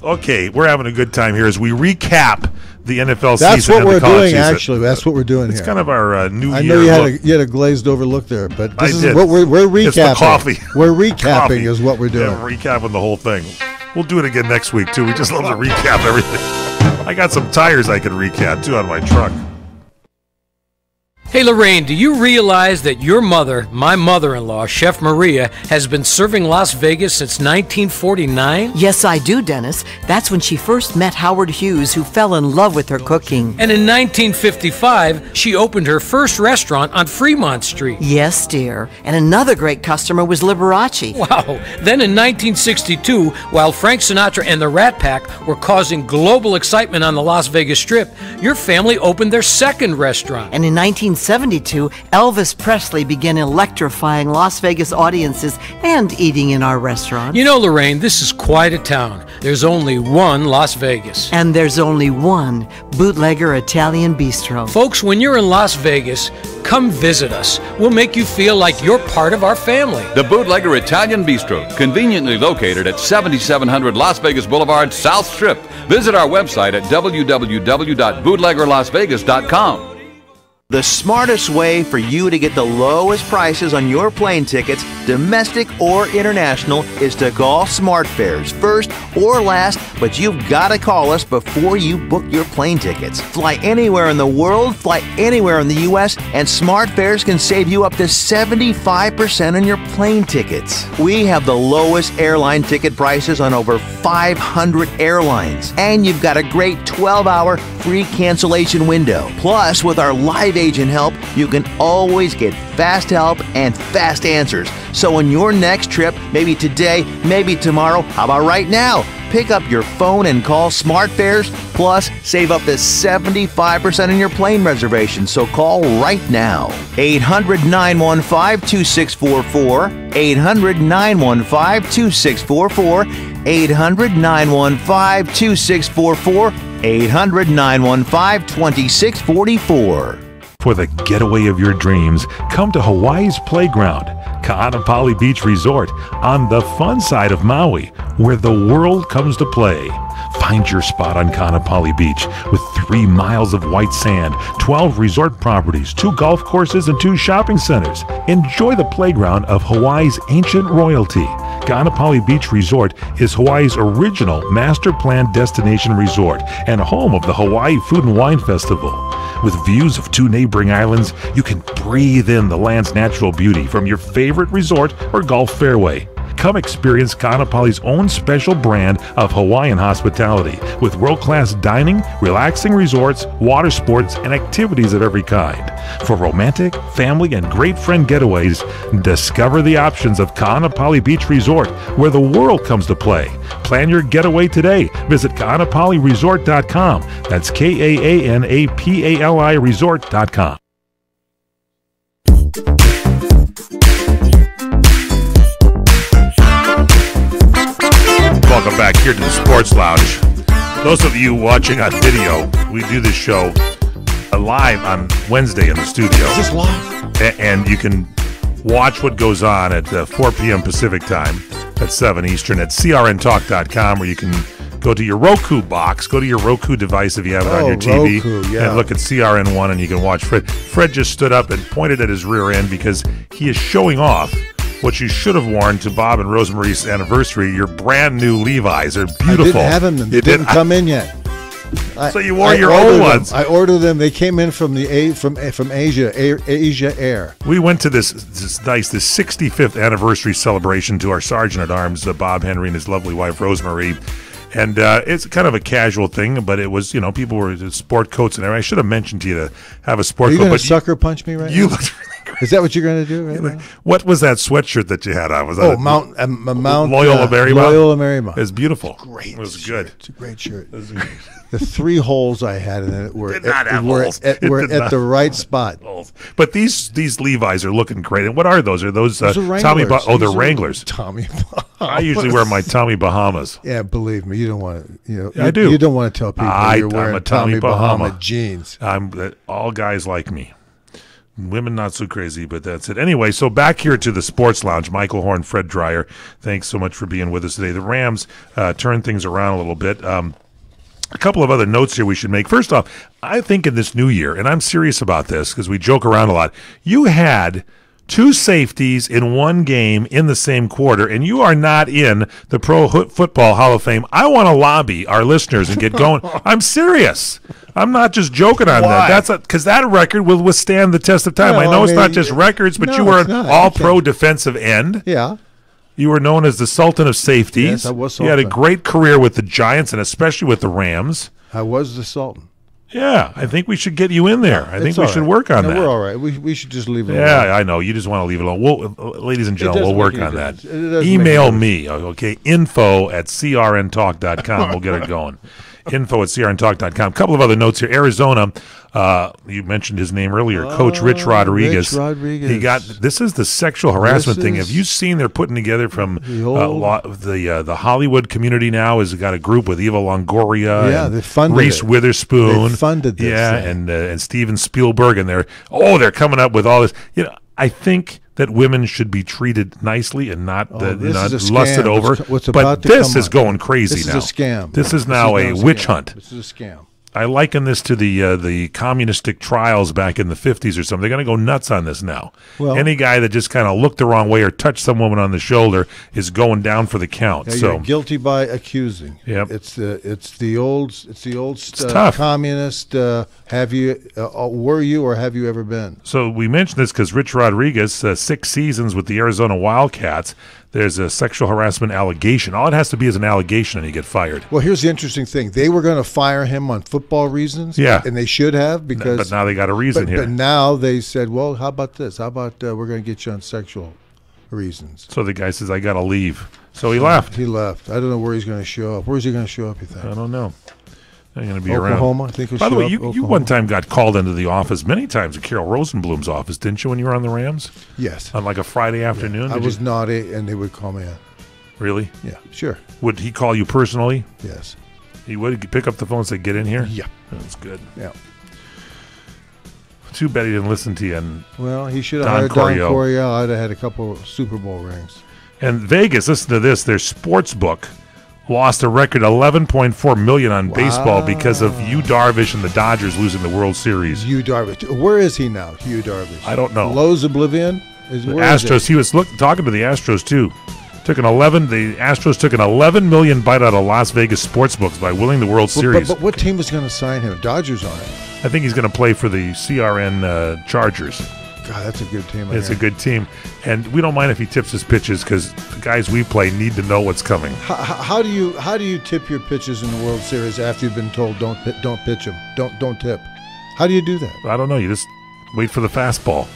Okay, we're having a good time here as we recap the NFL That's season. what we're doing, season. actually. That's what we're doing It's here. kind of our new year. I know you had a glazed over look there, but this I is did. what we're recapping. It's the coffee. We're recapping Coffee. is what we're doing. Yeah, recapping the whole thing. We'll do it again next week, too. We just love to recap everything. I got some tires I could recap, too, on my truck. Hey Lorraine, do you realize that your mother, my mother-in-law, Chef Maria, has been serving Las Vegas since 1949? Yes, I do, Dennis. That's when she first met Howard Hughes, who fell in love with her cooking. And in 1955, she opened her first restaurant on Fremont Street. Yes, dear. And another great customer was Liberace. Wow. Then in 1962, while Frank Sinatra and the Rat Pack were causing global excitement on the Las Vegas Strip, your family opened their second restaurant. And in 1972, Elvis Presley began electrifying Las Vegas audiences and eating in our restaurant. You know, Lorraine, this is quite a town. There's only one Las Vegas. And there's only one Bootlegger Italian Bistro. Folks, when you're in Las Vegas, come visit us. We'll make you feel like you're part of our family. The Bootlegger Italian Bistro, conveniently located at 7700 Las Vegas Boulevard, South Strip. Visit our website at www.bootleggerlasvegas.com. The smartest way for you to get the lowest prices on your plane tickets, domestic or international, is to call SmartFares first or last, but you've got to call us before you book your plane tickets. Fly anywhere in the world, fly anywhere in the U.S., and SmartFares can save you up to 75% on your plane tickets. We have the lowest airline ticket prices on over 500 airlines, and you've got a great 12-hour free cancellation window. Plus, with our live agent help, you can always get fast help and fast answers. So on your next trip, maybe today, maybe tomorrow, how about right now? Pick up your phone and call SmartFares, plus save up to 75% on your plane reservation. So call right now. 800-915-2644, 800-915-2644, 800-915-2644, 800-915-2644. For the getaway of your dreams, come to Hawaii's Playground, Ka'anapali Beach Resort, on the fun side of Maui, where the world comes to play. Find your spot on Ka'anapali Beach with 3 miles of white sand, 12 resort properties, 2 golf courses, and 2 shopping centers. Enjoy the playground of Hawaii's ancient royalty. Ka'anapali Beach Resort is Hawaii's original master plan destination resort and home of the Hawaii Food and Wine Festival. With views of 2 neighboring islands, you can breathe in the land's natural beauty from your favorite resort or golf fairway. Come experience Ka'anapali's own special brand of Hawaiian hospitality with world-class dining, relaxing resorts, water sports, and activities of every kind. For romantic, family, and great friend getaways, discover the options of Ka'anapali Beach Resort, where the world comes to play. Plan your getaway today. Visit Ka'anapaliResort.com. That's KAANAPALI Resort.com. Welcome back here to the Sports Lounge. Those of you watching on video, we do this show live on Wednesday in the studio. Is this live? And you can watch what goes on at 4 p.m. Pacific time, at 7 Eastern, at crntalk.com, where you can go to your Roku box, go to your Roku device if you have it on your TV, Roku, yeah. and look at CRN1, and you can watch Fred. Fred just stood up and pointed at his rear end because he is showing off what you should have worn to Bob and Rosemary's anniversary. Your brand new Levi's. They're beautiful. I didn't have them. They didn't come in yet. So you wore your old ones. I ordered them. They came in from Asia Air. We went to this 65th anniversary celebration to our Sergeant at Arms, Bob Henry, and his lovely wife Rosemary. And it's kind of a casual thing, but it was, people were in sport coats and everything. I should have mentioned to you to have a sport coat. Are you going to sucker punch me right now? You looked really Is that what you're going to do right now? What was that sweatshirt that you had on? Was that Mount Loyola Marymount? Loyola Marymount. It was beautiful. Great. It was good. It's a great shirt. The 3 holes I had in it were Did not have were holes. at the right spot. Holes. But these Levi's are looking great. And what are those? Are those Those are Tommy? Wranglers. They're These are Wranglers. Tommy. I usually wear my Tommy Bahamas. Yeah, believe me, you don't want to. I do. You don't want to tell people you're I'm wearing a Tommy Bahama jeans. All guys like me. Women not so crazy, but that's it. Anyway, so back here to the Sports Lounge. Michael Horn, Fred Dreyer, thanks so much for being with us today. The Rams turned things around a little bit. A couple of other notes here we should make. First off, I think in this new year, and I'm serious about this because we joke around a lot, you had 2 safeties in one game in the same quarter, and you are not in the Pro Football Hall of Fame. I want to lobby our listeners and get going. I'm serious. I'm not just joking on that. That's because that record will withstand the test of time. Well, I know it's not just records, but you were an all-pro defensive end. Yeah. You were known as the Sultan of Safeties. Yes, I was You had a Sultan. great career with the Giants and especially with the Rams. I was the Sultan. Yeah, I think we should get you in there. I think It's we all should right. work on No, that. We're all right. We should just leave it alone. Yeah, I know. You just want to leave it alone. Ladies and gentlemen, we'll doesn't work make any on that. difference. It doesn't Email make me, okay? info@crntalk.com. We'll get it going. info@crntalk.com. A couple of other notes here. Arizona, you mentioned his name earlier, Coach Rich Rodriguez. Rich Rodriguez. He got this is the sexual harassment thing. is Have you seen they're putting together from the the Hollywood community now has got a group with Eva Longoria, Yeah, and they funded Reese it. Witherspoon, They funded this yeah, thing. and Steven Spielberg, and they're coming up with all this. I think that women should be treated nicely and not this is a lusted scam. over. What's but about to this come is up. going crazy This is now. a scam. This is This now is a not witch scam. hunt. This is a scam. I liken this to the communistic trials back in the 50s or something. They're going to go nuts on this now. Well- Any guy that just kind of looked the wrong way or touched some woman on the shoulder is going down for the count. Yeah, so you're guilty by accusing. Yep. It's the old tough. communist. Were you or have you ever been? So we mentioned this because Rich Rodriguez, 6 seasons with the Arizona Wildcats, there's a sexual harassment allegation. All it has to be is an allegation and you get fired. Well, here's the interesting thing. They were going to fire him on football reasons. Yeah. And they should have because. But now they got a reason here. But now they said, well, how about this? How about we're going to get you on sexual reasons? So the guy says, I got to leave. So he left. He left. I don't know where he's going to show up. Where's he going to show up, you think? I don't know. I'm going to be Oklahoma, around. I think he'll By the show way, up, you Oklahoma. one time got called into the office many times at Carol Rosenblum's office, didn't you, when you were on the Rams? Yes. On like a Friday afternoon? I Did was you? naughty, and they would call me in. Really? Yeah, sure. Would he call you personally? Yes. He would pick up the phone and say, get in here? Yeah. That's good. Yeah. Too bad he didn't listen to you. And Well, he should have Don hired Don Coryell. Coryell. I'd have had a couple of Super Bowl rings. And Vegas, listen to this, their sports book lost a record $11.4 million on baseball because of Yu Darvish and the Dodgers losing the World Series. Yu Darvish. Where is he now, Yu Darvish? I don't know. Lowe's Oblivion? The Where is Astros, he? he was talking to the Astros too. The Astros took an $11 million bite out of Las Vegas sports books by winning the World Series. But what team was going to sign him? Dodgers on it. I think he's going to play for the CRN Chargers. God, that's a good team. It's a good team. And we don't mind if he tips his pitches because the guys we play need to know what's coming. How do you tip your pitches in the World Series after you've been told don't pitch them, don't tip? How do you do that? I don't know. You just wait for the fastball.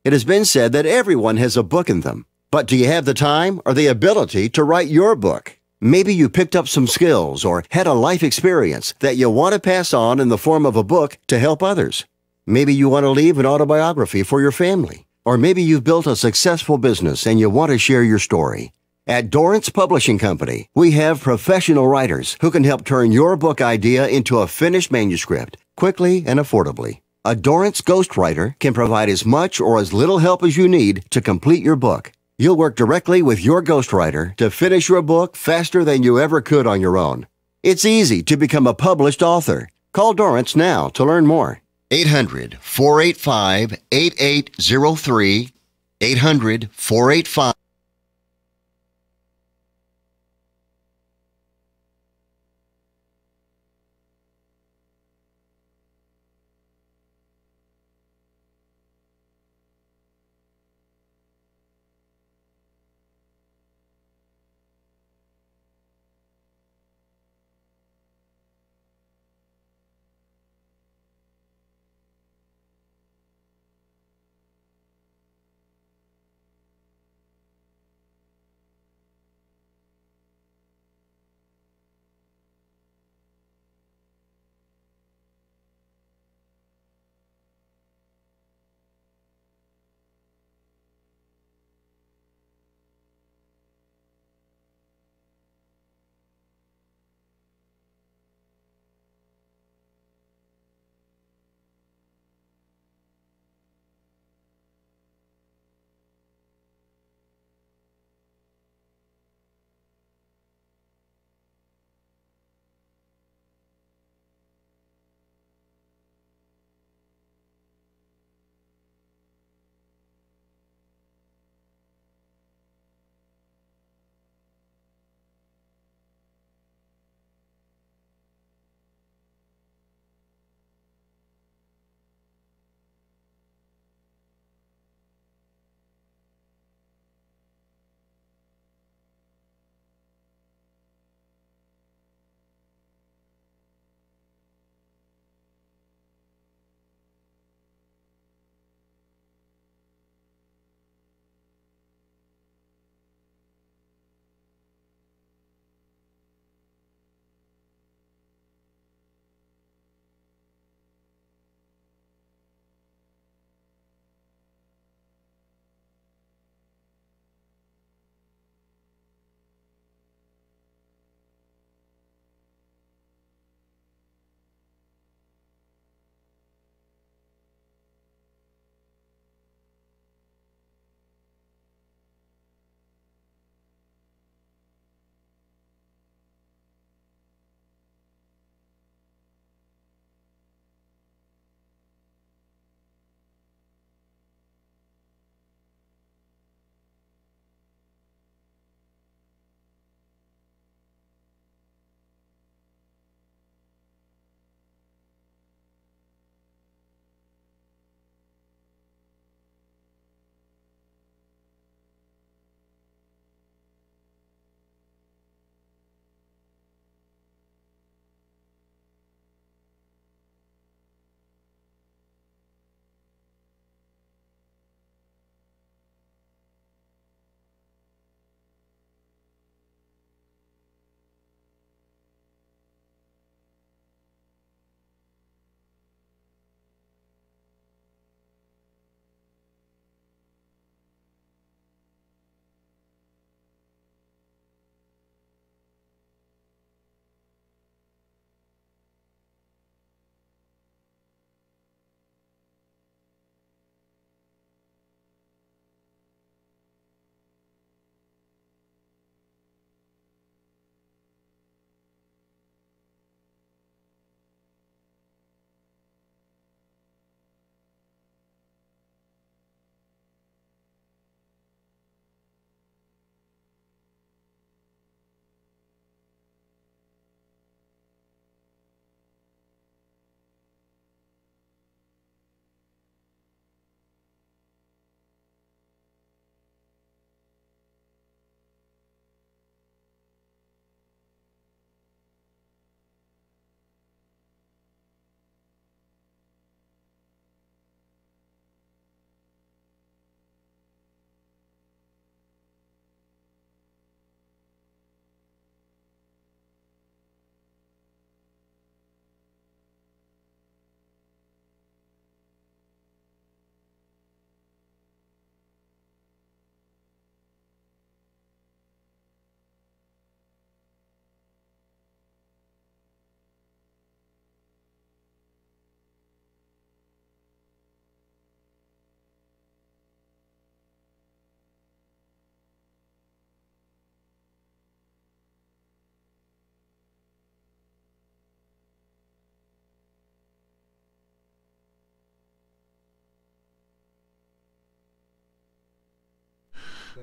It has been said that everyone has a book in them. But do you have the time or the ability to write your book? Maybe you picked up some skills or had a life experience that you want to pass on in the form of a book to help others. Maybe you want to leave an autobiography for your family. Or maybe you've built a successful business and you want to share your story. At Dorrance Publishing Company, we have professional writers who can help turn your book idea into a finished manuscript quickly and affordably. A Dorrance ghostwriter can provide as much or as little help as you need to complete your book. You'll work directly with your ghostwriter to finish your book faster than you ever could on your own. It's easy to become a published author. Call Dorrance now to learn more. 800-485-8803. 800-485.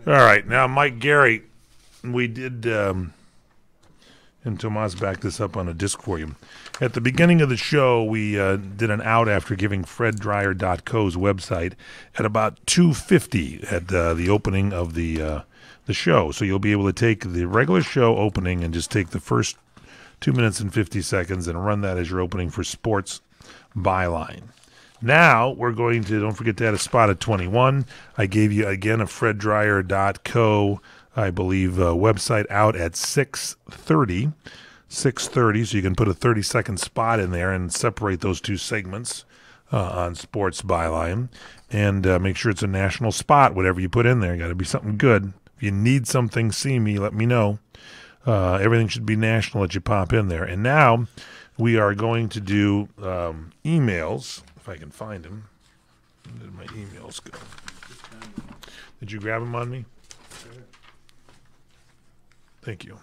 All right, now Mike Gary, we did, and Tomas backed this up on a disc for you. At the beginning of the show, we did an out after giving FredDryer.co's website at about 2:50 at the opening of the show. So you'll be able to take the regular show opening and just take the first 2 minutes and 50 seconds and run that as your opening for Sports Byline. Now we're going to, don't forget to add a spot at 21. I gave you, again, a FredDryer.co, I believe, website out at 6:30. 6:30, so you can put a 30-second spot in there and separate those two segments on Sports Byline. And make sure it's a national spot, whatever you put in there. Got to be something good. If you need something, see me, let me know. Everything should be national that you pop in there. And now we are going to do emails, if I can find them. Where did my emails go? Did you grab them on me? Thank you.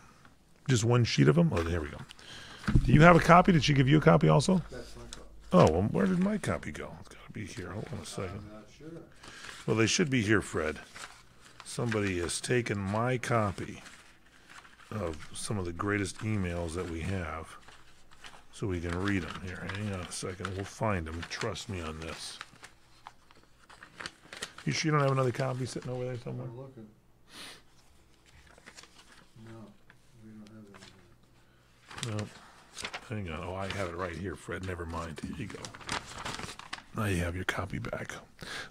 Just one sheet of them? Oh, there we go. Do you have a copy? Did she give you a copy also? That's my copy. Oh, well, where did my copy go? It's got to be here. Hold on a second. I'm not sure. Well, they should be here, Fred. Somebody has taken my copy of some of the greatest emails that we have so we can read them. Here, hang on a second. We'll find them. Trust me on this. You sure you don't have another copy sitting over there somewhere? I'm looking. No, hang on. Oh, I have it right here, Fred. Never mind. Here you go. Now you have your copy back.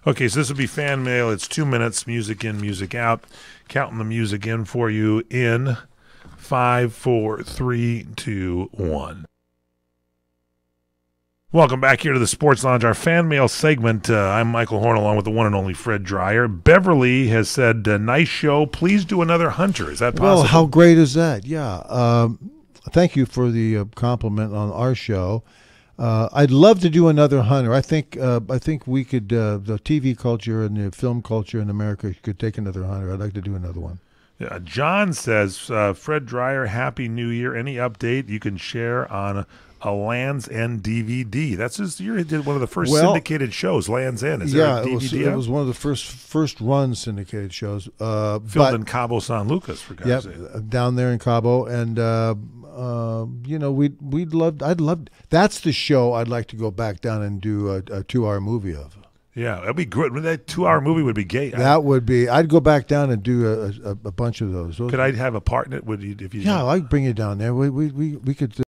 Okay, so this will be fan mail. It's 2 minutes, music in, music out. Counting the music in for you in 5, 4, 3, 2, 1. Welcome back here to the Sports Lounge, our fan mail segment. I'm Michael Horn, along with the one and only Fred Dryer. Beverly has said, nice show. Please do another Hunter. Is that possible? Well, how great is that? Yeah. Thank you for the compliment on our show. I'd love to do another Hunter. I think we could, the TV culture and the film culture in America could take another Hunter. I'd like to do another one. Yeah, John says, Fred Dryer, Happy New Year. Any update you can share on a Land's End DVD? That's just, you did one of the first syndicated shows, Land's End. Is there a DVD? It was one of the first run syndicated shows. Filmed in Cabo San Lucas, for God's sake. Down there in Cabo, and I'd love. That's the show I'd like to go back down and do a 2-hour movie of. Yeah, that'd be good. That 2-hour movie would be gay. That would be. I'd go back down and do a bunch of those. Could I have a part in it? Would you? If you? Yeah, I'd bring you down there. We could